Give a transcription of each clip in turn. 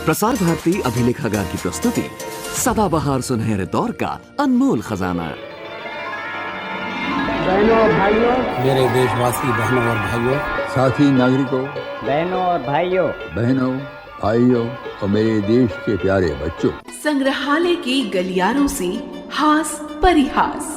प्रसार भारती अभिलेखागार की प्रस्तुति सदाबहार सुनहरे दौर का अनमोल खजाना। बहनों और भाइयों, मेरे देशवासी बहनों और भाइयों, साथी नागरिकों, बहनों और भाइयों, बहनों भाइयों और मेरे देश के प्यारे बच्चों, संग्रहालय के गलियारों से हास परिहास।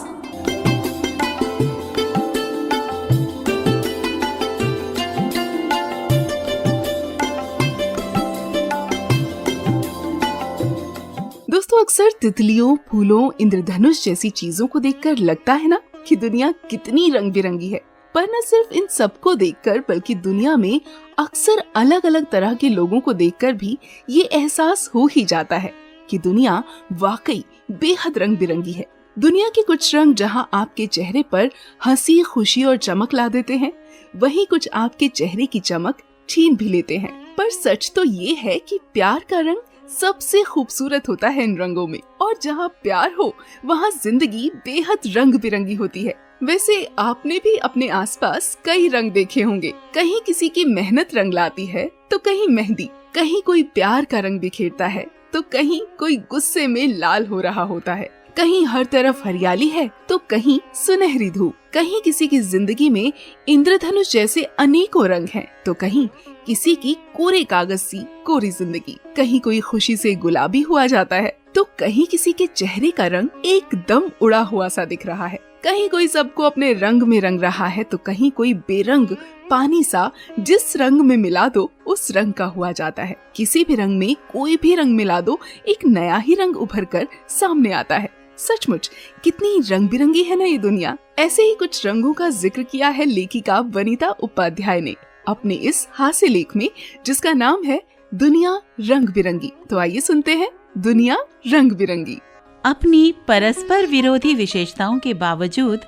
दोस्तों, अक्सर तितलियों, फूलों, इंद्रधनुष जैसी चीजों को देखकर लगता है ना कि दुनिया कितनी रंग बिरंगी है। पर न सिर्फ इन सबको देखकर बल्कि दुनिया में अक्सर अलग अलग तरह के लोगों को देखकर भी ये एहसास हो ही जाता है कि दुनिया वाकई बेहद रंग बिरंगी है। दुनिया के कुछ रंग जहाँ आपके चेहरे पर हंसी, खुशी और चमक ला देते हैं, वहीं कुछ आपके चेहरे की चमक छीन भी लेते हैं। पर सच तो ये है कि प्यार का रंग सबसे खूबसूरत होता है इन रंगों में, और जहाँ प्यार हो वहाँ जिंदगी बेहद रंग बिरंगी होती है। वैसे आपने भी अपने आसपास कई रंग देखे होंगे। कहीं किसी की मेहनत रंग लाती है तो कहीं मेहंदी, कहीं कोई प्यार का रंग बिखेरता है तो कहीं कोई गुस्से में लाल हो रहा होता है। कहीं हर तरफ हरियाली है तो कहीं सुनहरी धूप। कहीं किसी की जिंदगी में इंद्रधनुष जैसे अनेकों रंग हैं तो कहीं किसी की कोरे कागज सी कोरी जिंदगी। कहीं कोई खुशी से गुलाबी हुआ जाता है तो कहीं किसी के चेहरे का रंग एकदम उड़ा हुआ सा दिख रहा है। कहीं कोई सबको अपने रंग में रंग रहा है तो कहीं कोई बेरंग पानी सा जिस रंग में मिला दो उस रंग का हुआ जाता है। किसी भी रंग में कोई भी रंग मिला दो, एक नया ही रंग उभर कर सामने आता है। सचमुच कितनी रंग बिरंगी है ना ये दुनिया। ऐसे ही कुछ रंगों का जिक्र किया है लेखिका वनिता उपाध्याय ने अपने इस हास्य लेख में, जिसका नाम है दुनिया रंग बिरंगी। तो आइए सुनते हैं दुनिया रंग बिरंगी। अपनी परस्पर विरोधी विशेषताओं के बावजूद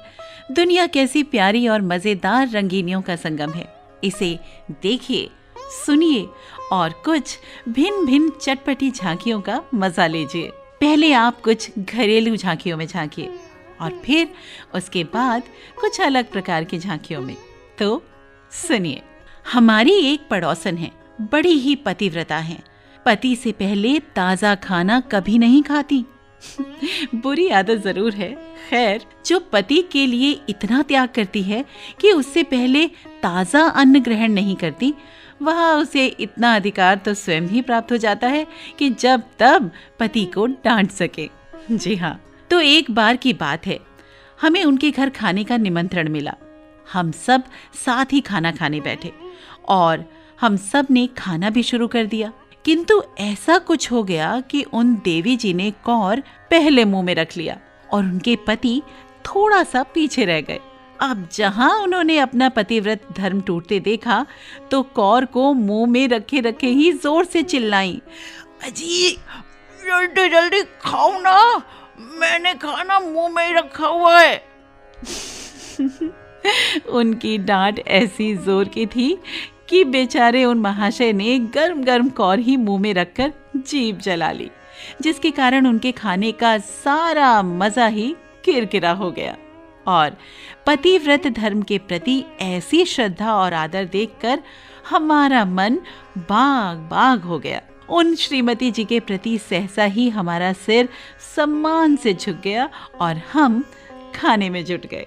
दुनिया कैसी प्यारी और मजेदार रंगीनियों का संगम है। इसे देखिए, सुनिए और कुछ भिन्न भिन्न चटपटी झांकियों का मजा लीजिए। पहले आप कुछ घरेलू झांकियों में झांकिए और फिर उसके बाद कुछ अलग प्रकार की झांकियों में। तो सुनिए, हमारी एक पड़ोसन है, बड़ी ही पतिव्रता है। पति से पहले ताजा खाना कभी नहीं खाती। बुरी आदत जरूर है। खैर, जो पति के लिए इतना त्याग करती है कि उससे पहले ताजा अन्न ग्रहण नहीं करती, वह उसे इतना अधिकार तो स्वयं ही प्राप्त हो जाता है कि जब तब पति को डांट सके। जी हाँ, तो एक बार की बात है, हमें उनके घर खाने का निमंत्रण मिला। हम सब साथ ही खाना खाने बैठे और हम सब ने खाना भी शुरू कर दिया। किंतु ऐसा कुछ हो गया कि उन देवी जी ने कौर पहले मुंह में रख लिया और उनके पति थोड़ा सा पीछे रह गए। अब जहां उन्होंने अपना पतिव्रत धर्म टूटते देखा तो कौर को मुंह में रखे रखे ही जोर से चिल्लाई, अजी जल्दी जल्दी खाओ ना, मैंने खाना मुंह में ही रखा हुआ है। उनकी डांट ऐसी जोर की थी कि बेचारे उन महाशय ने गर्म गर्म कौर ही मुंह में रखकर जीभ जला ली, जिसके कारण उनके खाने का सारा मजा ही किरकिरा हो गया। और पतिव्रत धर्म के प्रति ऐसी श्रद्धा और आदर देखकर हमारा मन बाग बाग हो गया। उन श्रीमती जी के प्रति सहसा ही हमारा सिर सम्मान से झुक गया और हम खाने में जुट गए।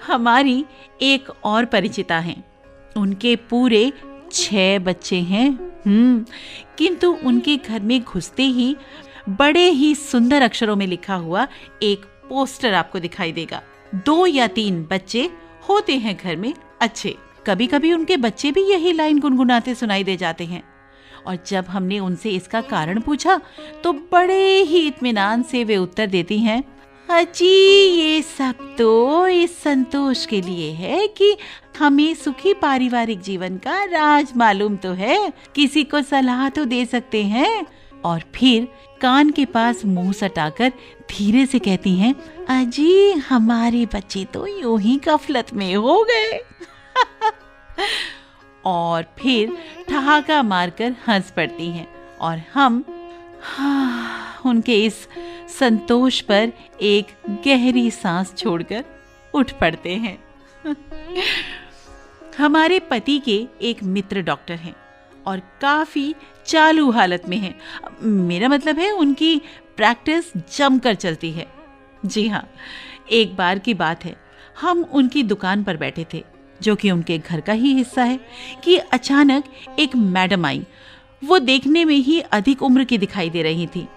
हमारी एक और परिचिता हैं, उनके पूरे 6 बच्चे हैं। किंतु उनके घर में घुसते ही बड़े ही सुंदर अक्षरों में लिखा हुआ एक पोस्टर आपको दिखाई देगा। 2 या 3 बच्चे होते हैं घर में अच्छे। कभी कभी उनके बच्चे भी यही लाइन गुनगुनाते सुनाई दे जाते हैं। और जब हमने उनसे इसका कारण पूछा तो बड़े ही इत्मीनान से वे उत्तर देती हैं, अजी ये सब तो इस संतोष के लिए है कि हमें सुखी पारिवारिक जीवन का राज मालूम तो है, किसी को सलाह तो दे सकते हैं। और फिर कान के पास मुंह सटाकर धीरे से कहती हैं, अजी हमारे बच्चे तो यूं ही गफलत में हो गए। और फिर ठहाका मारकर हंस पड़ती हैं और हम उनके इस संतोष पर एक गहरी सांस छोड़कर उठ पड़ते हैं। हमारे पति के एक मित्र डॉक्टर हैं और काफी चालू हालत में हैं। मेरा मतलब है उनकी प्रैक्टिस जमकर चलती है। जी हाँ, एक बार की बात है, हम उनकी दुकान पर बैठे थे, जो कि उनके घर का ही हिस्सा है, कि अचानक एक मैडम आई। वो देखने में ही अधिक उम्र की दिखाई दे रही थी।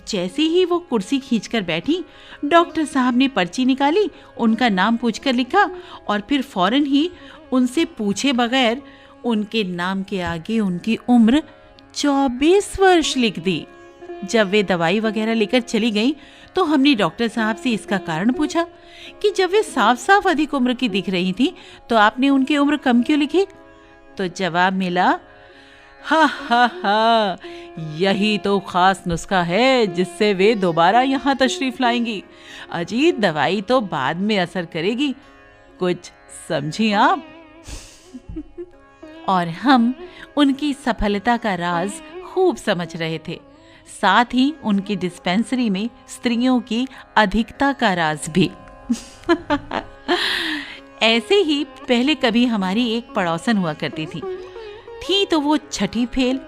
जैसे ही वो कुर्सी खींचकर बैठी, डॉक्टर साहब ने पर्ची निकाली, उनका नाम पूछकर लिखा और फिर फौरन ही उनसे पूछे बगैर उनके नाम के आगे उनकी उम्र 24 वर्ष लिख दी। जब वे दवाई वगैरह लेकर चली गई तो हमने डॉक्टर साहब से इसका कारण पूछा कि जब वे साफ साफ अधिक उम्र की दिख रही थी तो आपने उनकी उम्र कम क्यों लिखी? तो जवाब मिला, हा हा हा, यही तो खास नुस्खा है जिससे वे दोबारा यहाँ तशरीफ लाएंगी। अजी, दवाई तो बाद में असर करेगी, कुछ समझी आप? और हम उनकी सफलता का राज खूब समझ रहे थे, साथ ही उनकी डिस्पेंसरी में स्त्रियों की अधिकता का राज भी। ऐसे ही पहले कभी हमारी एक पड़ोसन हुआ करती थी तो वो छठी फेल,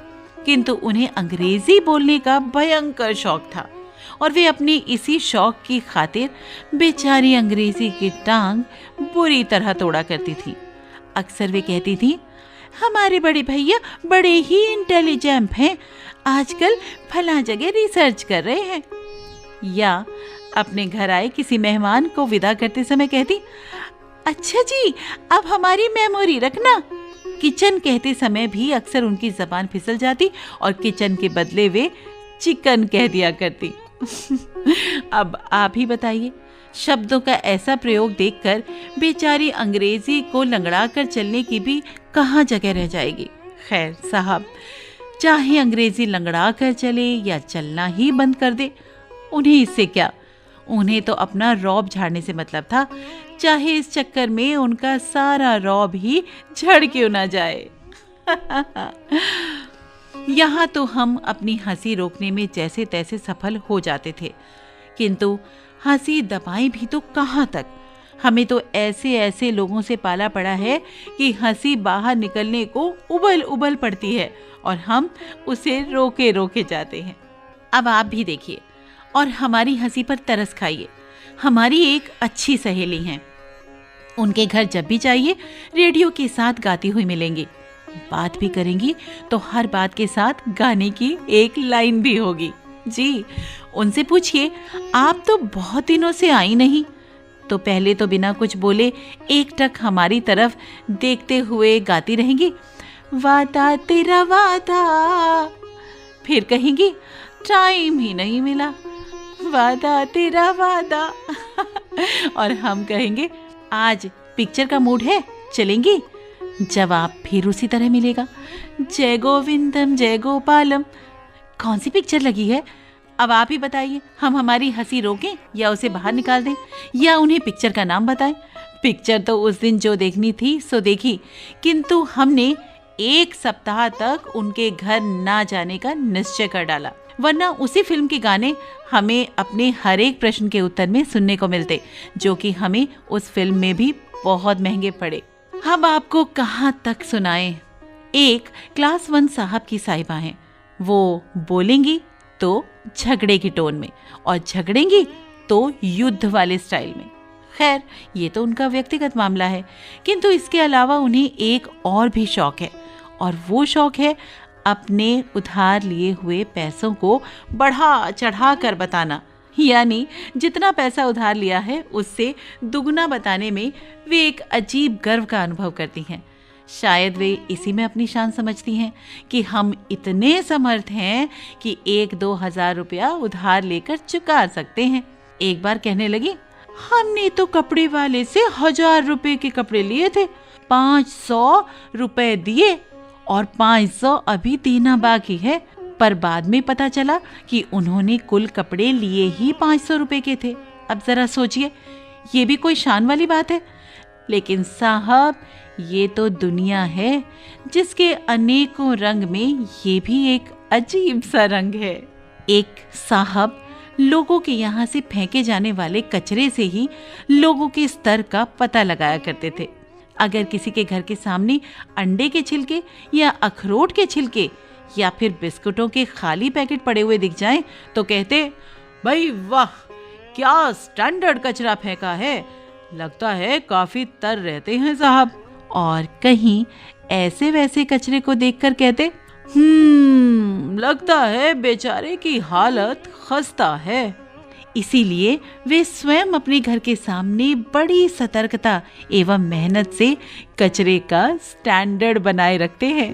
किंतु उन्हें अंग्रेजी बोलने का भयंकर शौक था और वे अपने इसी शौक की खातिर बेचारी अंग्रेजी की टांग बुरी तरह तोड़ा करती थी। अक्सर वे कहती थी, हमारे बड़े भैया बड़े ही इंटेलिजेंट हैं, आजकल फला जगह रिसर्च कर रहे हैं। या अपने घर आए किसी मेहमान को विदा करते समय कहती, अच्छा जी, अब हमारी मेमोरी रखना। किचन कहते समय भी अक्सर उनकी जबान फिसल जाती और किचन के बदले वे चिकन कह दिया करती। अब आप ही बताइए, शब्दों का ऐसा प्रयोग देखकर बेचारी अंग्रेजी को लंगड़ा कर चलने की भी कहाँ जगह रह जाएगी। खैर साहब, चाहे अंग्रेजी लंगड़ा कर चले या चलना ही बंद कर दे, उन्हें इससे क्या? उन्हें तो अपना रौब झाड़ने से मतलब था, चाहे इस चक्कर में उनका सारा रौब ही झड़ क्यों ना जाए। यहाँ तो हम अपनी हंसी रोकने में जैसे तैसे सफल हो जाते थे, किंतु हंसी दबाएं भी तो कहाँ तक। हमें तो ऐसे ऐसे लोगों से पाला पड़ा है कि हंसी बाहर निकलने को उबल उबल पड़ती है और हम उसे रोके रोके जाते हैं। अब आप भी देखिए और हमारी हंसी पर तरस खाइए। हमारी एक अच्छी सहेली हैं, उनके घर जब भी जाइए रेडियो के साथ गाती हुई मिलेंगी। बात भी करेंगी तो हर बात के साथ गाने की एक लाइन भी होगी। जी, उनसे पूछिए, आप तो बहुत दिनों से आई नहीं, तो पहले तो बिना कुछ बोले एक टक हमारी तरफ देखते हुए गाती रहेंगी, वादा तेरा वादा। फिर कहेंगी, टाइम ही नहीं मिला, वादा तेरा वादा। और हम कहेंगे, आज पिक्चर का मूड है, चलेंगी? जवाब फिर उसी तरह मिलेगा, जय गोविंदम जय गोपालम। कौन सी पिक्चर लगी है? अब आप ही बताइए, हम हमारी हंसी रोकें या उसे बाहर निकाल दें या उन्हें पिक्चर का नाम बताएं? पिक्चर तो उस दिन जो देखनी थी सो देखी, किंतु हमने एक सप्ताह तक उनके घर ना जाने का निश्चय कर डाला, वरना उसी फिल्म के गाने हमें अपने हर एक प्रश्न के उत्तर में सुनने को मिलते, जो कि हमें उस फिल्म में भी बहुत महंगे पड़े। हम आपको कहाँ तक सुनाएं। एक क्लास 1 साहब की साहिबा हैं, वो बोलेंगी तो झगड़े की टोन में और झगड़ेंगी तो युद्ध वाले स्टाइल में। खैर, ये तो उनका व्यक्तिगत मामला है, किंतु इसके अलावा उन्हें एक और भी शौक है, और वो शौक है अपने उधार लिए हुए पैसों को बढ़ा चढ़ा कर बताना। यानी जितना पैसा उधार लिया है उससे दुगना बताने में वे एक अजीब गर्व का अनुभव करती हैं। शायद वे इसी में अपनी शान समझती हैं कि हम इतने समर्थ हैं कि 1-2 हज़ार रुपया उधार लेकर चुका सकते हैं। एक बार कहने लगी, हमने तो कपड़े वाले से 1000 रुपए के कपड़े लिए थे, 500 रुपए दिए और 500 अभी देना बाकी है। पर बाद में पता चला कि उन्होंने कुल कपड़े लिए ही 500 रुपए के थे। अब जरा सोचिए, ये भी कोई शान वाली बात है? लेकिन साहब, ये तो दुनिया है जिसके अनेकों रंग में ये भी एक अजीब सा रंग है। एक साहब लोगों के यहाँ से फेंके जाने वाले कचरे से ही लोगों के स्तर का पता लगाया करते थे। अगर किसी के घर के सामने अंडे के छिलके या अखरोट के छिलके या फिर बिस्कुटों के खाली पैकेट पड़े हुए दिख जाएं, तो कहते, भाई वाह, क्या स्टैंडर्ड कचरा फेंका है, लगता है काफी तर रहते हैं साहब। और कहीं ऐसे वैसे कचरे को देखकर कहते, लगता है बेचारे की हालत खस्ता है। इसीलिए वे स्वयं अपने घर के सामने बड़ी सतर्कता एवं मेहनत से कचरे का स्टैंडर्ड बनाए रखते हैं।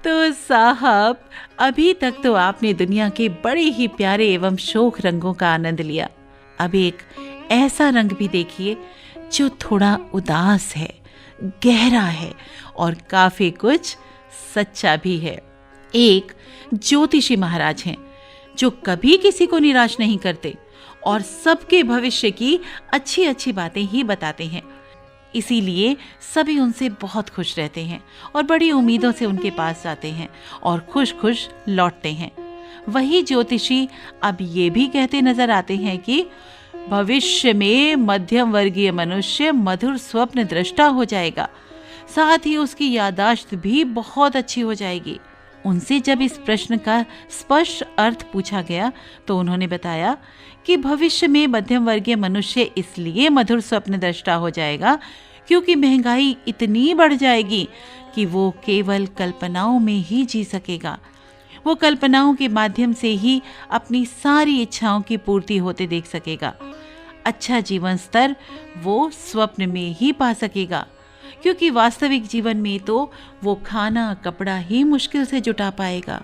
तो साहब, अभी तक तो आपने दुनिया के बड़े ही प्यारे एवं शोक रंगों का आनंद लिया। अब एक ऐसा रंग भी देखिए जो थोड़ा उदास है, गहरा है और काफी कुछ सच्चा भी है। एक ज्योतिषी महाराज हैं जो कभी किसी को निराश नहीं करते और सबके भविष्य की अच्छी अच्छी बातें ही बताते हैं। इसीलिए सभी उनसे बहुत खुश रहते हैं और बड़ी उम्मीदों से उनके पास जाते हैं और खुश खुश लौटते हैं। वही ज्योतिषी अब ये भी कहते नजर आते हैं कि भविष्य में मध्यम वर्गीय मनुष्य मधुर स्वप्न दृष्टा हो जाएगा, साथ ही उसकी याददाश्त भी बहुत अच्छी हो जाएगी। उनसे जब इस प्रश्न का स्पष्ट अर्थ पूछा गया तो उन्होंने बताया कि भविष्य में मध्यम वर्गीय मनुष्य इसलिए मधुर स्वप्न दृष्टा हो जाएगा क्योंकि महंगाई इतनी बढ़ जाएगी कि वो केवल कल्पनाओं में ही जी सकेगा। वो कल्पनाओं के माध्यम से ही अपनी सारी इच्छाओं की पूर्ति होते देख सकेगा। अच्छा जीवन स्तर वो स्वप्न में ही पा सकेगा, क्योंकि वास्तविक जीवन में तो वो खाना कपड़ा ही मुश्किल से जुटा पाएगा।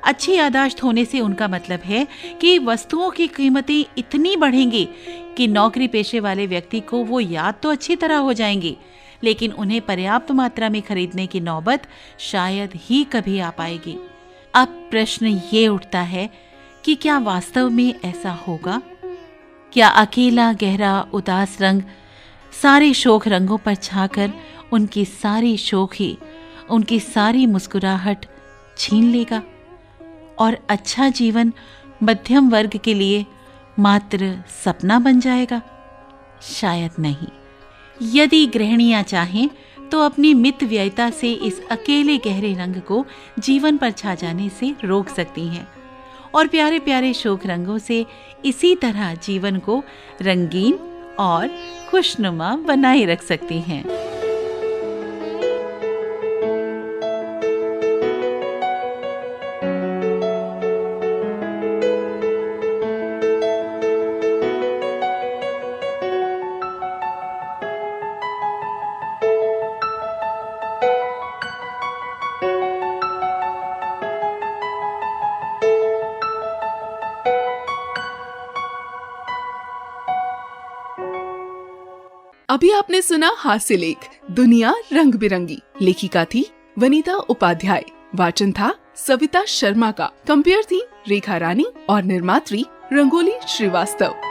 अच्छी याददाश्त होने से उनका मतलब है कि वस्तुओं की कीमतें इतनी बढ़ेंगी कि नौकरी पेशे वाले व्यक्ति को वो याद तो अच्छी तरह हो जाएंगी, लेकिन उन्हें पर्याप्त मात्रा में खरीदने की नौबत शायद ही कभी आ पाएगी। अब प्रश्न ये उठता है कि क्या वास्तव में ऐसा होगा? क्या अकेला गहरा उदास रंग सारे शोक रंगों पर छाकर उनकी सारी शोखी, उनकी सारी मुस्कुराहट छीन लेगा और अच्छा जीवन मध्यम वर्ग के लिए मात्र सपना बन जाएगा? शायद नहीं। यदि गृहिणियां चाहें तो अपनी मित व्ययिता से इस अकेले गहरे रंग को जीवन पर छा जाने से रोक सकती हैं और प्यारे प्यारे शोक रंगों से इसी तरह जीवन को रंगीन और खुशनुमा बनाए रख सकती हैं। अभी आपने सुना हास्य लेख दुनिया रंग बिरंगी। लेखिका थी वनीता उपाध्याय, वाचन था सविता शर्मा का, कंपेयर थी रेखा रानी और निर्मात्री रंगोली श्रीवास्तव।